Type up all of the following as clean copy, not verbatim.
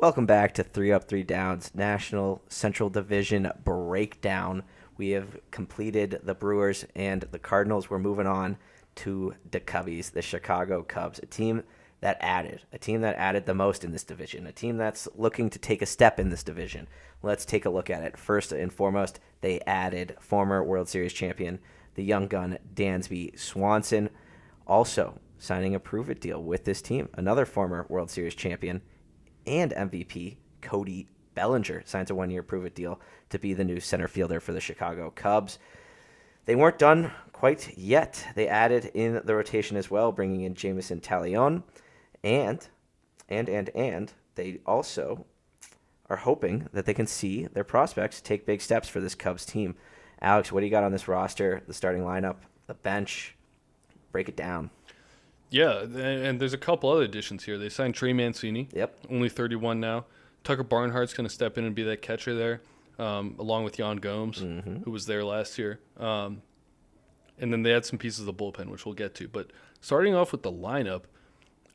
Welcome back to 3 Up, 3 Downs National Central Division Breakdown. We have completed the Brewers and the Cardinals. We're moving on to the Cubbies, the Chicago Cubs, a team that added the most in this division, a team that's looking to take a step in this division. Let's take a look at it. First and foremost, they added former World Series champion, the young gun, Dansby Swanson, also signing a prove-it deal with this team. Another former World Series champion and MVP, Cody Bellinger, signs a one-year prove-it deal to be the new center fielder for the Chicago Cubs. They weren't done quite yet. They added in the rotation as well, bringing in Jameson Taillon, and they also are hoping that they can see their prospects take big steps for this Cubs team. Alex, what do you got on this roster, the starting lineup, the bench? Break it down. Yeah, and there's a couple other additions here. They signed Trey Mancini. Yep. Only 31 now. Tucker Barnhart's going to step in and be that catcher there, along with Yan Gomes, who was there last year. And then they had some pieces of the bullpen, which we'll get to. But starting off with the lineup,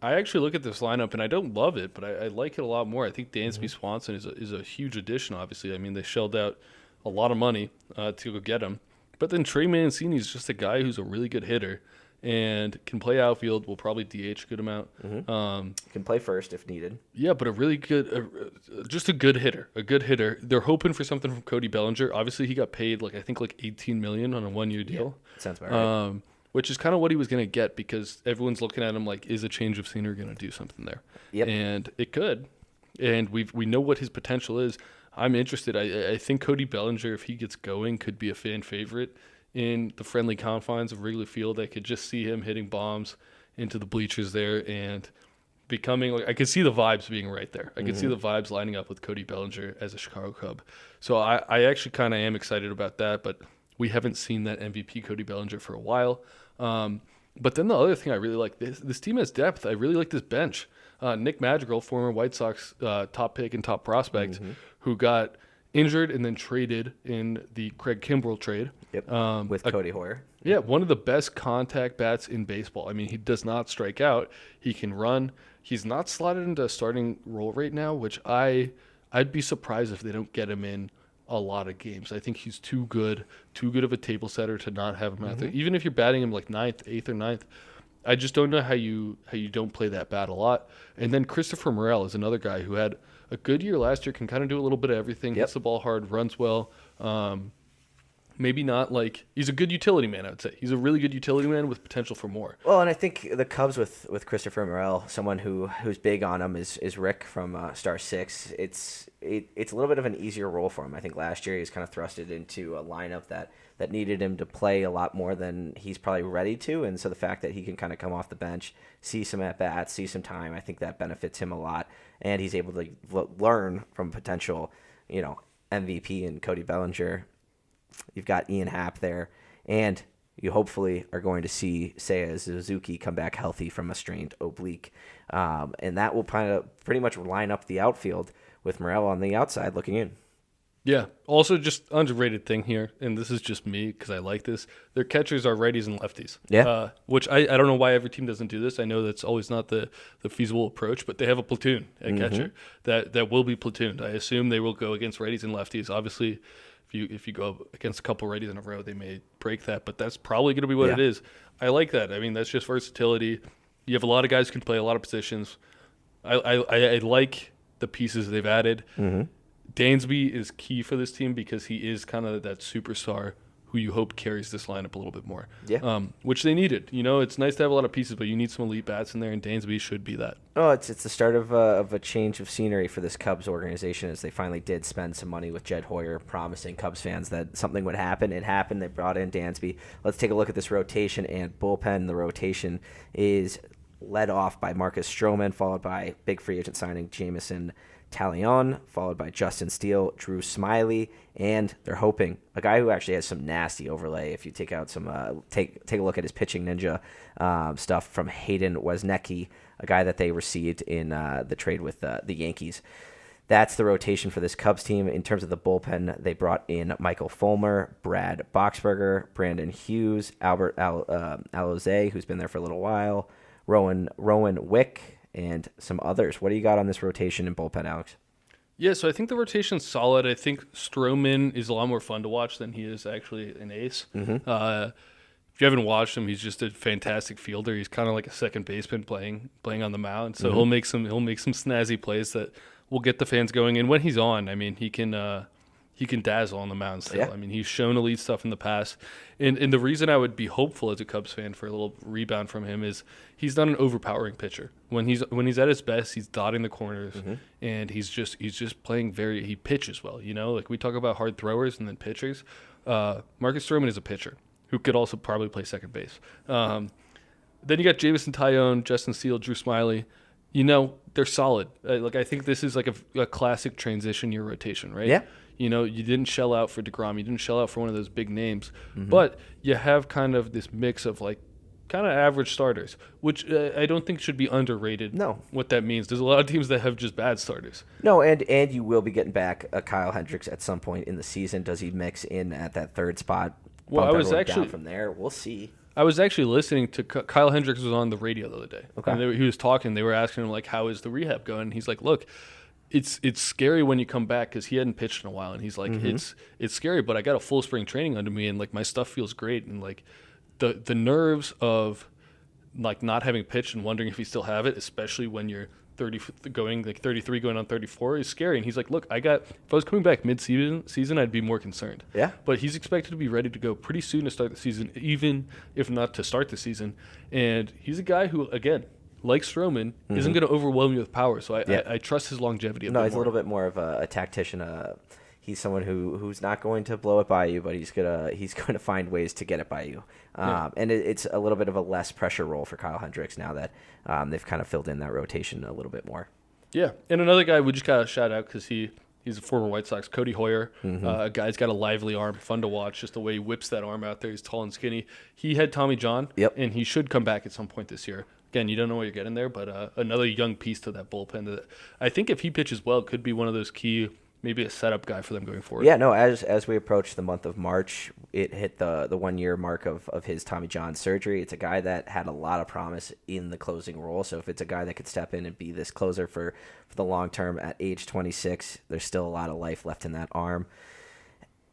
I actually look at this lineup, and I don't love it, but I like it a lot more. I think Dansby Swanson is a huge addition, obviously. I mean, they shelled out a lot of money to go get him. But then Trey Mancini is just a guy who's a really good hitter and can play outfield, will probably DH a good amount. Can play first if needed. Yeah, but a really good, just a good hitter. They're hoping for something from Cody Bellinger. Obviously, he got paid like $18 million on a one-year deal. Yeah, sounds about right. Which is kind of what he was going to get because everyone's looking at him like, is a change of scenery going to do something there? Yep. And it could. And we know what his potential is. I'm interested. I think Cody Bellinger, if he gets going, could be a fan favorite in the friendly confines of Wrigley Field. I could just see him hitting bombs into the bleachers there and becoming like I could see the vibes being right there. I could see the vibes lining up with Cody Bellinger as a Chicago Cub. So I actually kind of am excited about that, but we haven't seen that MVP Cody Bellinger for a while. But then the other thing I really like, this team has depth. I really like this bench. Nick Madrigal, former White Sox top pick and top prospect, who got injured and then traded in the Craig Kimbrell trade. Yep. With Cody Hoyer. Yeah, one of the best contact bats in baseball. I mean, he does not strike out. He can run. He's not slotted into a starting role right now, which I'd be surprised if they don't get him in a lot of games. I think he's too good of a table setter to not have him out there. Even if you're batting him like 8th or 9th, I just don't know how you don't play that bat a lot. And then Christopher Morel is another guy who had a good year last year, can kind of do a little bit of everything, hits the ball hard, runs well. Maybe not like he's a good utility man, I would say. He's a really good utility man with potential for more. Well, and I think the Cubs with Christopher Morel, someone who's big on him is Rick from Star 6. It's a little bit of an easier role for him. I think last year he was kind of thrusted into a lineup that needed him to play a lot more than he's probably ready to. And so the fact that he can kind of come off the bench, see some at-bats, see some time, I think that benefits him a lot. And he's able to learn from potential, MVP and Cody Bellinger. You've got Ian Happ there, and you hopefully are going to see Seiya Suzuki come back healthy from a strained oblique. And that will pretty much line up the outfield with Morel on the outside looking in. Yeah. Also, just underrated thing here, and this is just me because I like this. Their catchers are righties and lefties. Yeah. Which I don't know why every team doesn't do this. I know that's always not the feasible approach, but they have a platoon at catcher that will be platooned. I assume they will go against righties and lefties. Obviously, if you go against a couple righties in a row, they may break that, but that's probably going to be what it is. I like that. I mean, that's just versatility. You have a lot of guys who can play a lot of positions. I like the pieces they've added. Dansby is key for this team because he is kind of that superstar who you hope carries this lineup a little bit more. Yeah. Which they needed. It's nice to have a lot of pieces, but you need some elite bats in there, and Dansby should be that. Oh, it's the start of a change of scenery for this Cubs organization as they finally did spend some money with Jed Hoyer, promising Cubs fans that something would happen. It happened. They brought in Dansby. Let's take a look at this rotation and bullpen. The rotation is led off by Marcus Stroman, followed by big free agent signing Jameson Taillon, followed by Justin Steele, Drew Smiley, and they're hoping a guy who actually has some nasty overlay. If you take out some, take a look at his pitching ninja stuff from Hayden Wesnecky, a guy that they received in the trade with the Yankees. That's the rotation for this Cubs team. In terms of the bullpen, they brought in Michael Fulmer, Brad Boxberger, Brandon Hughes, Albert Aloze, who's been there for a little while, Rowan Wick, and some others. What do you got on this rotation and bullpen, Alex? Yeah, so I think the rotation's solid. I think Stroman is a lot more fun to watch than he is actually an ace. If you haven't watched him, he's just a fantastic fielder. He's kind of like a second baseman playing on the mound. So he'll make some snazzy plays that will get the fans going. And when he's on, I mean, he can dazzle on the mound still. Yeah. I mean, he's shown elite stuff in the past. And the reason I would be hopeful as a Cubs fan for a little rebound from him is he's not an overpowering pitcher. When he's at his best, he's dotting the corners, and he's just playing he pitches well. You know, like we talk about hard throwers and then pitchers. Marcus Stroman is a pitcher who could also probably play second base. Then you got Jamison Tyone, Justin Steele, Drew Smyly. You know, they're solid. I think this is like a classic transition year rotation, right? Yeah. You know, you didn't shell out for DeGrom. You didn't shell out for one of those big names. But you have kind of this mix of like kind of average starters, which I don't think should be underrated. No. What that means. There's a lot of teams that have just bad starters. No, and you will be getting back a Kyle Hendricks at some point in the season. Does he mix in at that third spot? Well, I was down actually from there. We'll see. I was actually listening to Kyle Hendricks was on the radio the other day. Okay. And he was talking. They were asking him, like, how is the rehab going? And he's like, look, it's scary when you come back because he hadn't pitched in a while. And he's like, it's scary, but I got a full spring training under me, and, like, my stuff feels great. And, like, the nerves of, like, not having pitched and wondering if you still have it, especially when you're 33 going on 34 is scary. And he's like, look, if I was coming back mid-season, I'd be more concerned. Yeah. But he's expected to be ready to go pretty soon to start the season, even if not to start the season. And he's a guy who, again, like Stroman, isn't going to overwhelm you with power. So I trust his longevity a bit more. No, he's a little bit more of a tactician. He's someone who's not going to blow it by you, but he's gonna find ways to get it by you. And it's a little bit of a less pressure role for Kyle Hendricks now that they've kind of filled in that rotation a little bit more. Yeah, and another guy we just got to shout out because he's a former White Sox, Cody Hoyer. A guy's got a lively arm, fun to watch, just the way he whips that arm out there. He's tall and skinny. He had Tommy John, and he should come back at some point this year. Again, you don't know what you're getting there, but another young piece to that bullpen that I think if he pitches well, could be one of those key, maybe a setup guy for them going forward. Yeah, no, as we approach the month of March, it hit the 1 year mark of his Tommy John surgery. It's a guy that had a lot of promise in the closing role. So if it's a guy that could step in and be this closer for the long term at age 26, there's still a lot of life left in that arm.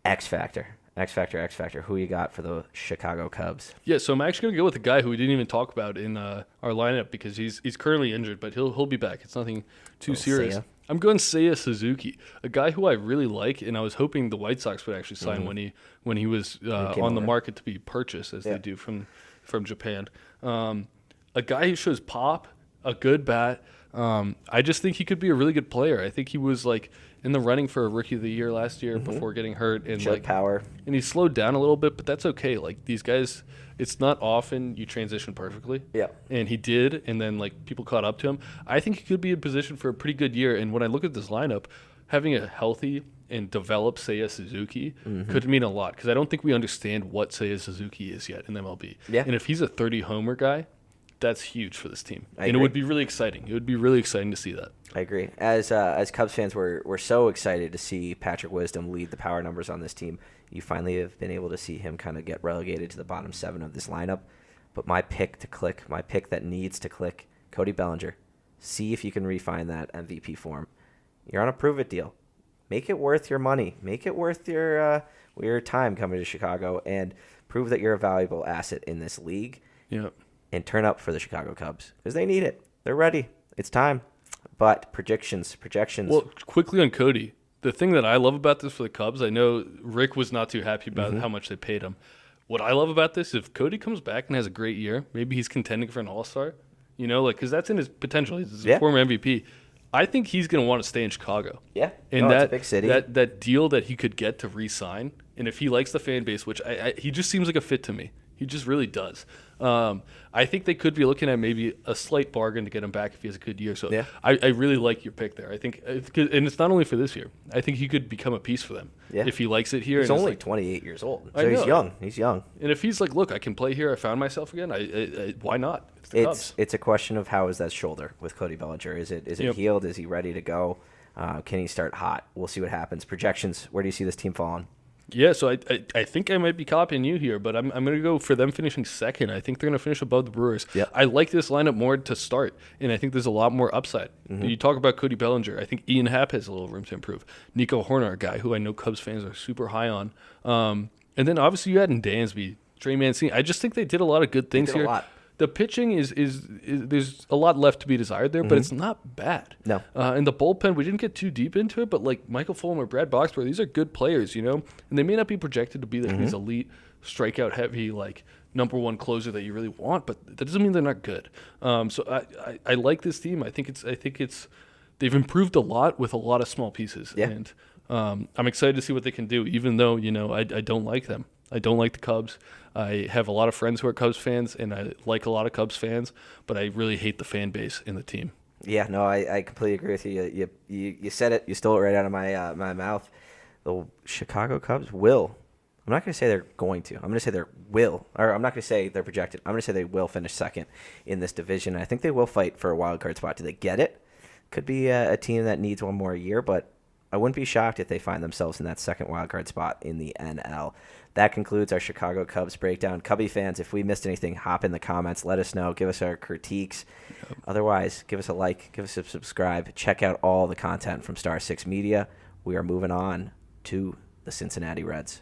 X Factor. Who you got for the Chicago Cubs? Yeah, so I'm actually going to go with a guy who we didn't even talk about in our lineup because he's currently injured, but he'll be back. It's nothing too serious. Seiya. I'm going Seiya Suzuki, a guy who I really like, and I was hoping the White Sox would actually sign when he was on the market to be purchased, as they do from Japan. A guy who shows pop, a good bat. I just think he could be a really good player. I think he was like in the running for a Rookie of the Year last year before getting hurt, and Showed power. And he slowed down a little bit, but that's okay. Like these guys, it's not often you transition perfectly. Yeah. And he did, and then like people caught up to him. I think he could be in position for a pretty good year. And when I look at this lineup, having a healthy and developed Seiya Suzuki could mean a lot because I don't think we understand what Seiya Suzuki is yet in MLB. Yeah. And if he's a 30-homer guy, that's huge for this team. I And agree. it would be really exciting. It would be really exciting to see that. I agree. As Cubs fans, we're so excited to see Patrick Wisdom lead the power numbers on this team. You finally have been able to see him kind of get relegated to the bottom 7 of this lineup. But my pick that needs to click, Cody Bellinger. See if you can refine that MVP form. You're on a prove-it deal. Make it worth your money. Make it worth your time coming to Chicago and prove that you're a valuable asset in this league. Yeah. And turn up for the Chicago Cubs because they need it. They're ready. It's time. But projections. Well, quickly on Cody, the thing that I love about this for the Cubs, I know Rick was not too happy about how much they paid him. What I love about this, if Cody comes back and has a great year, maybe he's contending for an All-Star, you know, like because that's in his potential. He's a former MVP. I think he's going to want to stay in Chicago. Yeah, and it's a big city. That deal that he could get to re-sign, and if he likes the fan base, which he just seems like a fit to me. He just really does. I think they could be looking at maybe a slight bargain to get him back if he has a good year. So yeah. I really like your pick there. I think, and it's not only for this year. I think he could become a piece for them if he likes it here. He's and only like, 28 years old, I so know. he's young. He's young. And if he's like, look, I can play here. I found myself again. Why not? It's the Cubs. It's a question of how is that shoulder with Cody Bellinger? Is it healed? Is he ready to go? Can he start hot? We'll see what happens. Projections. Where do you see this team falling? Yeah, so I think I might be copying you here, but I'm going to go for them finishing second. I think they're going to finish above the Brewers. Yep. I like this lineup more to start, and I think there's a lot more upside. You talk about Cody Bellinger. I think Ian Happ has a little room to improve. Nico Horner, a guy who I know Cubs fans are super high on. And then obviously you had in Dansby, Trey Mancini. I just think they did a lot of good things here. The pitching is there's a lot left to be desired there, but it's not bad. No. In the bullpen, we didn't get too deep into it, but like Michael Fulmer, Brad Boxberg, these are good players, you know, and they may not be projected to be like these elite, strikeout heavy, like number one closer that you really want, but that doesn't mean they're not good. So I like this team. I think it's they've improved a lot with a lot of small pieces, and I'm excited to see what they can do. Even though I don't like them. I don't like the Cubs. I have a lot of friends who are Cubs fans, and I like a lot of Cubs fans, but I really hate the fan base in the team. Yeah, no, I completely agree with you. You said it. You stole it right out of my mouth. The Chicago Cubs will. I'm not going to say they're going to. I'm going to say they will. Or I'm not going to say they're projected. I'm going to say they will finish second in this division. I think they will fight for a wild card spot. Do they get it? Could be a team that needs one more year, but I wouldn't be shocked if they find themselves in that second wild card spot in the NL. That concludes our Chicago Cubs breakdown. Cubby fans, if we missed anything, hop in the comments. Let us know. Give us our critiques. Otherwise, give us a like. Give us a subscribe. Check out all the content from Star 6 Media. We are moving on to the Cincinnati Reds.